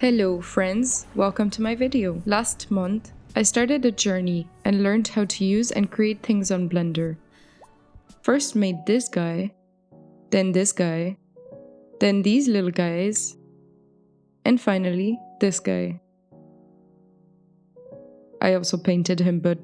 Hello friends, welcome to my video. Last month, I started a journey and learned how to use and create things on Blender. First made this guy, then this guy, then these little guys, and finally this guy. I also painted him, but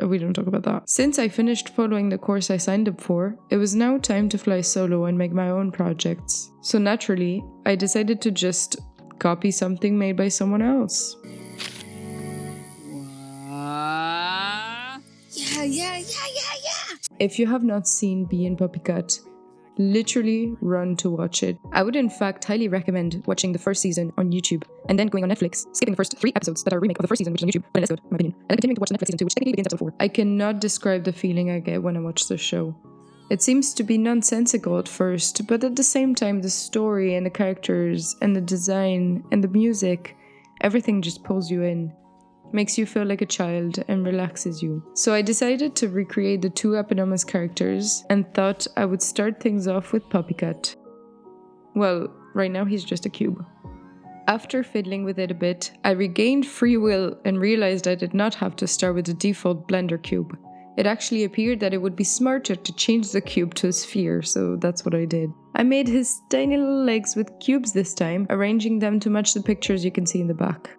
we don't talk about that. Since I finished following the course I signed up for, it was now time to fly solo and make my own projects. So naturally, I decided to just copy something made by someone else. Yeah. If you have not seen Bee and Puppycat, literally run to watch it. I would in fact highly recommend watching the first season on YouTube and then going on Netflix, skipping the first 3 episodes that are a remake of the first season, which is on YouTube, but it's good, in my opinion, and then continuing to watch the Netflix season 2, which technically begins episode 4. I cannot describe the feeling I get when I watch this show. It seems to be nonsensical at first, but at the same time the story and the characters and the design and the music, everything just pulls you in. Makes you feel like a child and relaxes you. So I decided to recreate the 2 eponymous characters and thought I would start things off with Puppycat. Well, right now he's just a cube. After fiddling with it a bit, I regained free will and realized I did not have to start with the default Blender cube. It actually appeared that it would be smarter to change the cube to a sphere, so that's what I did. I made his tiny little legs with cubes this time, arranging them to match the pictures you can see in the back.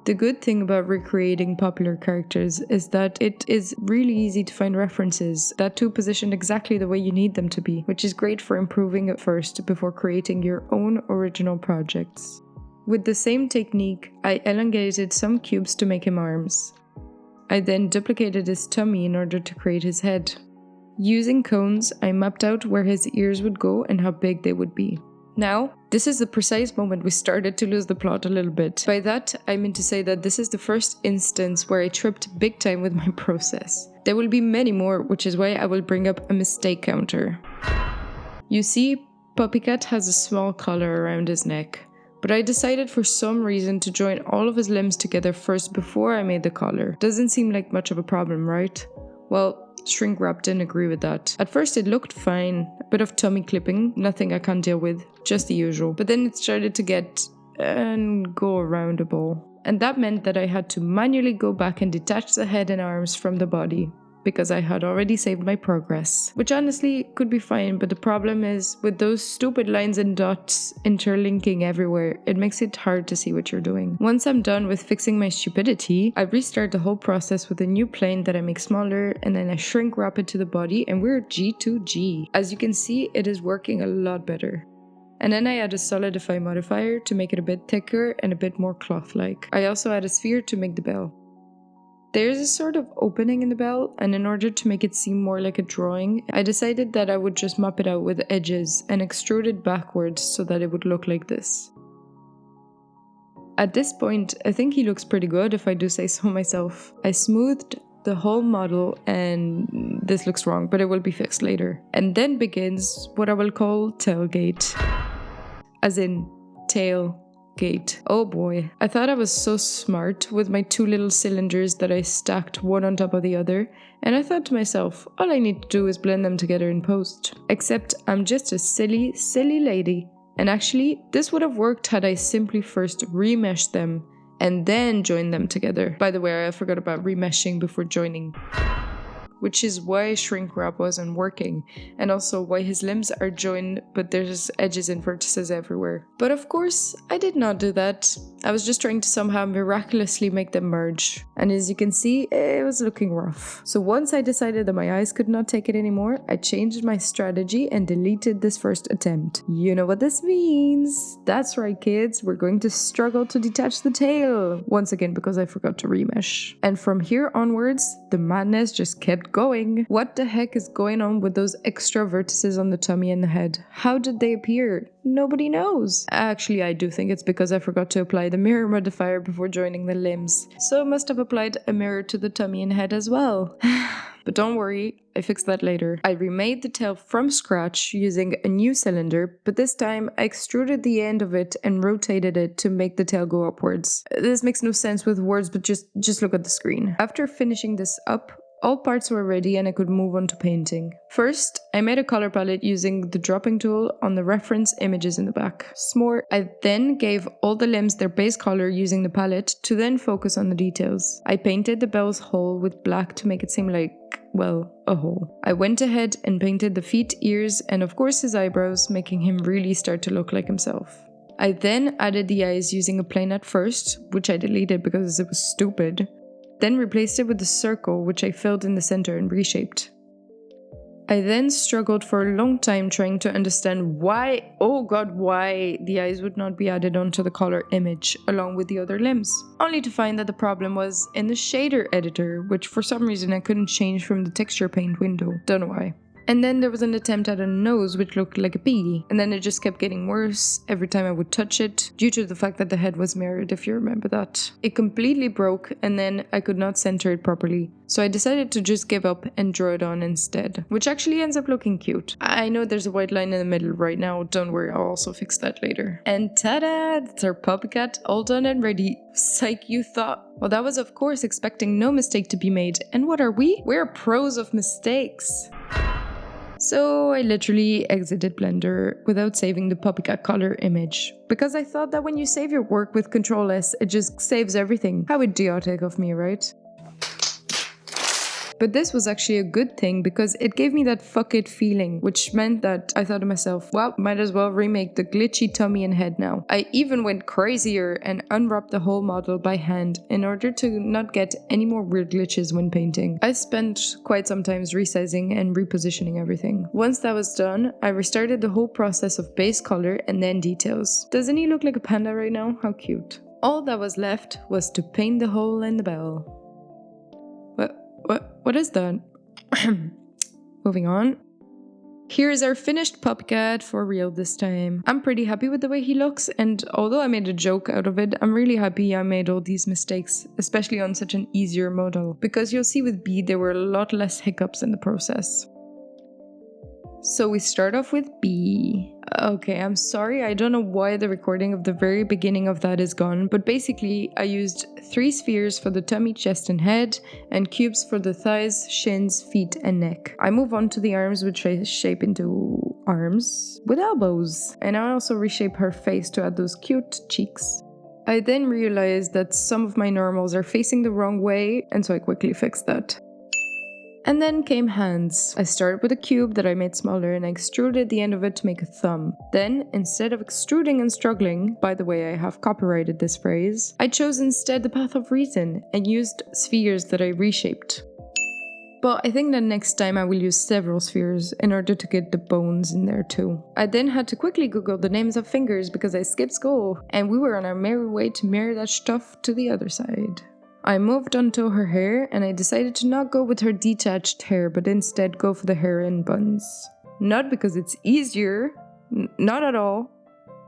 The good thing about recreating popular characters is that it is really easy to find references that too positioned exactly the way you need them to be, which is great for improving at first before creating your own original projects. With the same technique, I elongated some cubes to make him arms. I then duplicated his tummy in order to create his head. Using cones, I mapped out where his ears would go and how big they would be. Now, this is the precise moment we started to lose the plot a little bit. By that, I mean to say that this is the first instance where I tripped big time with my process. There will be many more, which is why I will bring up a mistake counter. You see, Puppycat has a small collar around his neck, but I decided for some reason to join all of his limbs together first before I made the collar. Doesn't seem like much of a problem, right? Well, Shrink Wrap didn't agree with that. At first it looked fine, a bit of tummy clipping, nothing I can't deal with, just the usual. But then it started to get go-aroundable. And that meant that I had to manually go back and detach the head and arms from the body, because I had already saved my progress. Which honestly could be fine, but the problem is, with those stupid lines and dots interlinking everywhere, it makes it hard to see what you're doing. Once I'm done with fixing my stupidity, I restart the whole process with a new plane that I make smaller, and then I shrink wrap it to the body, and we're G2G. As you can see, it is working a lot better. And then I add a solidify modifier to make it a bit thicker and a bit more cloth-like. I also add a sphere to make the bell. There's a sort of opening in the bell, and in order to make it seem more like a drawing, I decided that I would just mop it out with edges and extrude it backwards so that it would look like this. At this point, I think he looks pretty good if I do say so myself. I smoothed the whole model and this looks wrong, but it will be fixed later. And then begins what I will call tailgate. As in tail gate. Oh boy. I thought I was so smart with my 2 little cylinders that I stacked one on top of the other, and I thought to myself, all I need to do is blend them together in post. Except I'm just a silly lady. And actually, this would have worked had I simply first remeshed them and then joined them together. By the way, I forgot about remeshing before joining. Which is why shrink wrap wasn't working, and also why his limbs are joined but there's edges and vertices everywhere. But of course, I did not do that. I was just trying to somehow miraculously make them merge, and as you can see, it was looking rough. So once I decided that my eyes could not take it anymore, I changed my strategy and deleted this first attempt. You know what this means? That's right kids, we're going to struggle to detach the tail, once again because I forgot to remesh. And from here onwards, the madness just kept going. What the heck is going on with those extra vertices on the tummy and the head? How did they appear? Nobody knows. Actually, I do think it's because I forgot to apply the mirror modifier before joining the limbs. So I must have applied a mirror to the tummy and head as well. But don't worry, I fixed that later. I remade the tail from scratch using a new cylinder, but this time I extruded the end of it and rotated it to make the tail go upwards. This makes no sense with words, but just look at the screen. After finishing this up, All parts were ready and I could move on to painting. First, I made a color palette using the dropping tool on the reference images in the back. Smart. I then gave all the limbs their base color using the palette to then focus on the details. I painted the bell's hole with black to make it seem like, well, a hole. I went ahead and painted the feet, ears, and of course his eyebrows, making him really start to look like himself. I then added the eyes using a plane at first, which I deleted because it was stupid. Then replaced it with a circle, which I filled in the center and reshaped. I then struggled for a long time trying to understand why, oh god, why the eyes would not be added onto the color image along with the other limbs. Only to find that the problem was in the shader editor, which for some reason I couldn't change from the texture paint window. Don't know why. And then there was an attempt at a nose which looked like a bee, and then it just kept getting worse every time I would touch it, due to the fact that the head was mirrored, if you remember that. It completely broke, and then I could not center it properly, so I decided to just give up and draw it on instead, which actually ends up looking cute. I know there's a white line in the middle right now, don't worry, I'll also fix that later. And ta-da! That's our puppycat, all done and ready. Psych, you thought. Well, that was of course expecting no mistake to be made, and what are we? We're pros of mistakes. So I literally exited Blender without saving the puppycat color image, because I thought that when you save your work with Ctrl S, it just saves everything. How idiotic of me, right? But this was actually a good thing because it gave me that fuck it feeling, which meant that I thought to myself, well, might as well remake the glitchy tummy and head now. I even went crazier and unwrapped the whole model by hand in order to not get any more weird glitches when painting. I spent quite some time resizing and repositioning everything. Once that was done, I restarted the whole process of base color and then details. Doesn't he look like a panda right now? How cute. All that was left was to paint the hole in the bell. What is that? Moving on. Here's our finished puppycat for real this time. I'm pretty happy with the way he looks, and although I made a joke out of it, I'm really happy I made all these mistakes, especially on such an easier model, because you'll see with Bee there were a lot less hiccups in the process. So we start off with Bee. Okay, I'm sorry, I don't know why the recording of the very beginning of that is gone, but basically I used 3 spheres for the tummy, chest and head, and cubes for the thighs, shins, feet and neck. I move on to the arms, which I shape into arms with elbows, and I also reshape her face to add those cute cheeks. I then realized that some of my normals are facing the wrong way, and so I quickly fixed that. And then came hands. I started with a cube that I made smaller and I extruded the end of it to make a thumb. Then, instead of extruding and struggling, by the way I have copyrighted this phrase, I chose instead the path of reason and used spheres that I reshaped. But I think that next time I will use several spheres in order to get the bones in there too. I then had to quickly Google the names of fingers because I skipped school, and we were on our merry way to mirror that stuff to the other side. I moved on to her hair and I decided to not go with her detached hair but instead go for the hair in buns. Not because it's easier, not at all.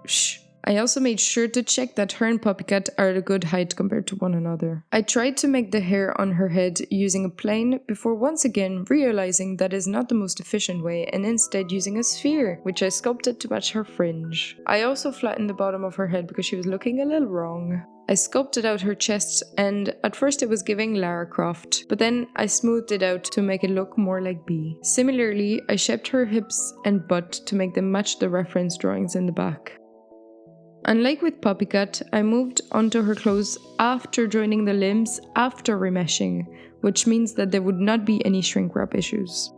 Shh. I also made sure to check that her and Puppycat are at a good height compared to one another. I tried to make the hair on her head using a plane before once again realizing that is not the most efficient way and instead using a sphere, which I sculpted to match her fringe. I also flattened the bottom of her head because she was looking a little wrong. I sculpted out her chest and at first it was giving Lara Croft, but then I smoothed it out to make it look more like Bee. Similarly, I shaped her hips and butt to make them match the reference drawings in the back. Unlike with Puppycat, I moved onto her clothes after joining the limbs after remeshing, which means that there would not be any shrink wrap issues.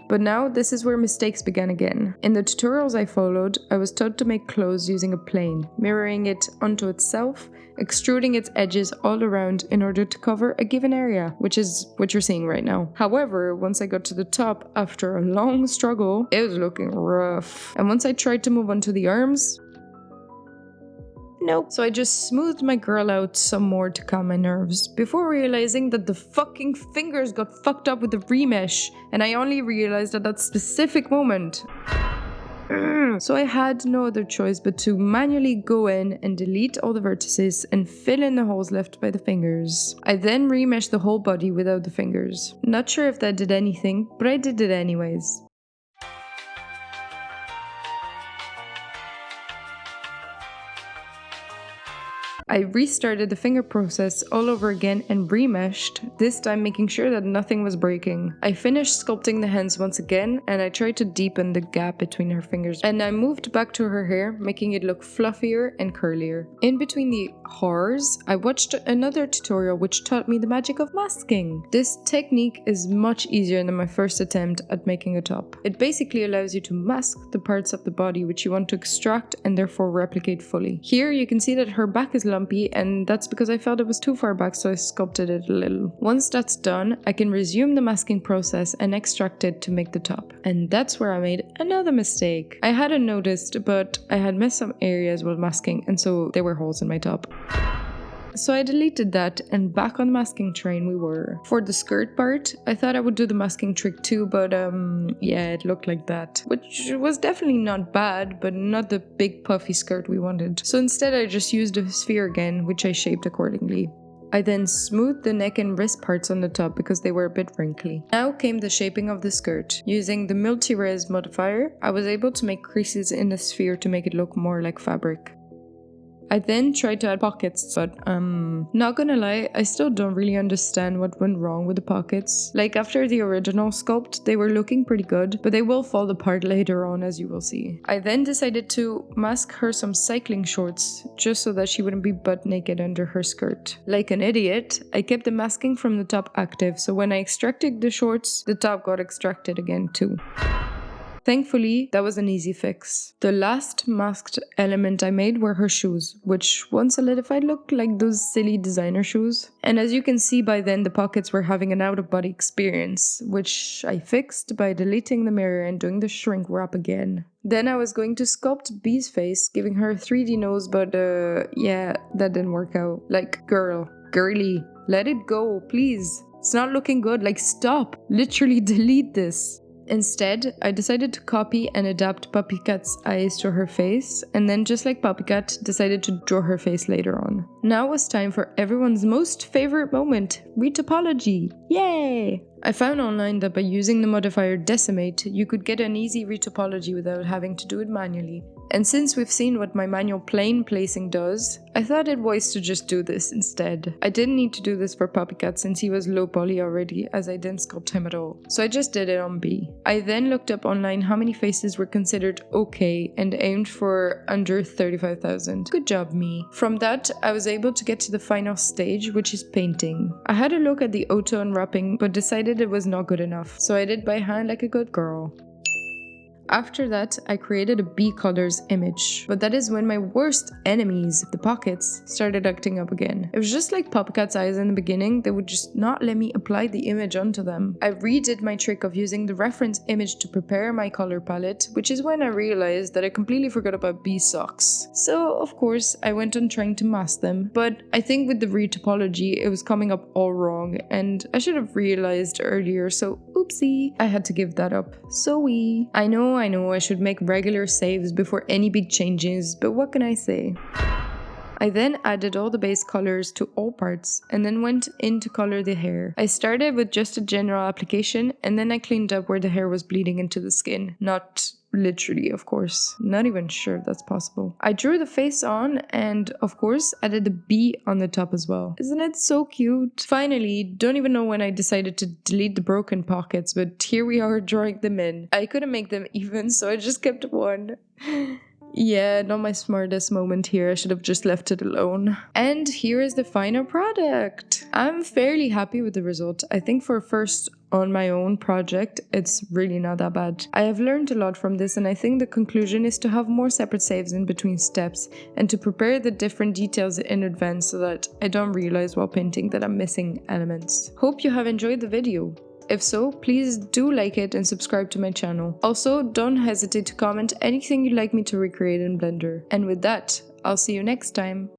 But now this is where mistakes began again. In the tutorials I followed, I was taught to make clothes using a plane, mirroring it onto itself, extruding its edges all around in order to cover a given area, which is what you're seeing right now. However, once I got to the top after a long struggle, it was looking rough. And once I tried to move onto the arms, nope. So I just smoothed my girl out some more to calm my nerves, before realizing that the fucking fingers got fucked up with the remesh, and I only realized at that specific moment. So I had no other choice but to manually go in and delete all the vertices and fill in the holes left by the fingers. I then remeshed the whole body without the fingers. Not sure if that did anything, but I did it anyways. I restarted the finger process all over again and remeshed, this time making sure that nothing was breaking. I finished sculpting the hands once again, and I tried to deepen the gap between her fingers, and I moved back to her hair, making it look fluffier and curlier. In between the horrors, I watched another tutorial which taught me the magic of masking. This technique is much easier than my first attempt at making a top. It basically allows you to mask the parts of the body which you want to extract and therefore replicate fully. Here you can see that her back is lumpy, and that's because I felt it was too far back, so I sculpted it a little. Once that's done, I can resume the masking process and extract it to make the top. And that's where I made another mistake. I hadn't noticed, but I had missed some areas while masking, and so there were holes in my top. So I deleted that, and back on the masking train we were. For the skirt part, I thought I would do the masking trick too, but yeah, it looked like that. Which was definitely not bad, but not the big puffy skirt we wanted. So instead I just used a sphere again, which I shaped accordingly. I then smoothed the neck and wrist parts on the top because they were a bit wrinkly. Now came the shaping of the skirt. Using the multi-res modifier, I was able to make creases in the sphere to make it look more like fabric. I then tried to add pockets, but not gonna lie, I still don't really understand what went wrong with the pockets. Like after the original sculpt, they were looking pretty good, but they will fall apart later on, as you will see. I then decided to mask her some cycling shorts, just so that she wouldn't be butt naked under her skirt. Like an idiot, I kept the masking from the top active, so when I extracted the shorts, the top got extracted again too. Thankfully, that was an easy fix. The last masked element I made were her shoes, which once solidified looked like those silly designer shoes. And as you can see by then, the pockets were having an out-of-body experience, which I fixed by deleting the mirror and doing the shrink wrap again. Then I was going to sculpt Bee's face, giving her a 3D nose, but yeah, that didn't work out. Like, girly, let it go, please. It's not looking good, like stop. Literally delete this. Instead, I decided to copy and adapt Puppycat's eyes to her face, and then just like Puppycat, decided to draw her face later on. Now it was time for everyone's most favorite moment, retopology! Yay! I found online that by using the modifier Decimate, you could get an easy retopology without having to do it manually. And since we've seen what my manual plane placing does, I thought it wise to just do this instead. I didn't need to do this for Puppycat since he was low poly already, as I didn't sculpt him at all. So I just did it on Bee. I then looked up online how many faces were considered okay and aimed for under 35,000. Good job, me. From that, I was able to get to the final stage, which is painting. I had a look at the auto unwrapping, but decided it was not good enough, so I did by hand like a good girl. After that, I created a Bee colors image, but that is when my worst enemies, the pockets, started acting up again. It was just like Puppycat's eyes in the beginning, they would just not let me apply the image onto them. I redid my trick of using the reference image to prepare my color palette, which is when I realized that I completely forgot about Bee socks. So, of course, I went on trying to mask them, but I think with the retopology, it was coming up all wrong, and I should have realized earlier, so oopsie, I had to give that up. So I know I should make regular saves before any big changes, but what can I say? I then added all the base colors to all parts and then went in to color the hair. I started with just a general application and then I cleaned up where the hair was bleeding into the skin. Not literally, of course. Not even sure if that's possible. I drew the face on and, of course, added the bee on the top as well. Isn't it so cute? Finally, don't even know when I decided to delete the broken pockets, but here we are drawing them in. I couldn't make them even, so I just kept one. Yeah, not my smartest moment here. I should have just left it alone. And here is the final product. I'm fairly happy with the result. I think for first on my own project, it's really not that bad. I have learned a lot from this and I think the conclusion is to have more separate saves in between steps and to prepare the different details in advance so that I don't realize while painting that I'm missing elements. Hope you have enjoyed the video. If so, please do like it and subscribe to my channel. Also, don't hesitate to comment anything you'd like me to recreate in Blender. And with that, I'll see you next time.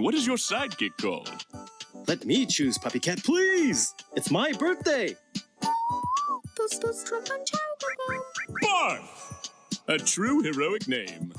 What is your sidekick called? Let me choose, Puppycat, please! It's my birthday! Barf! A true heroic name.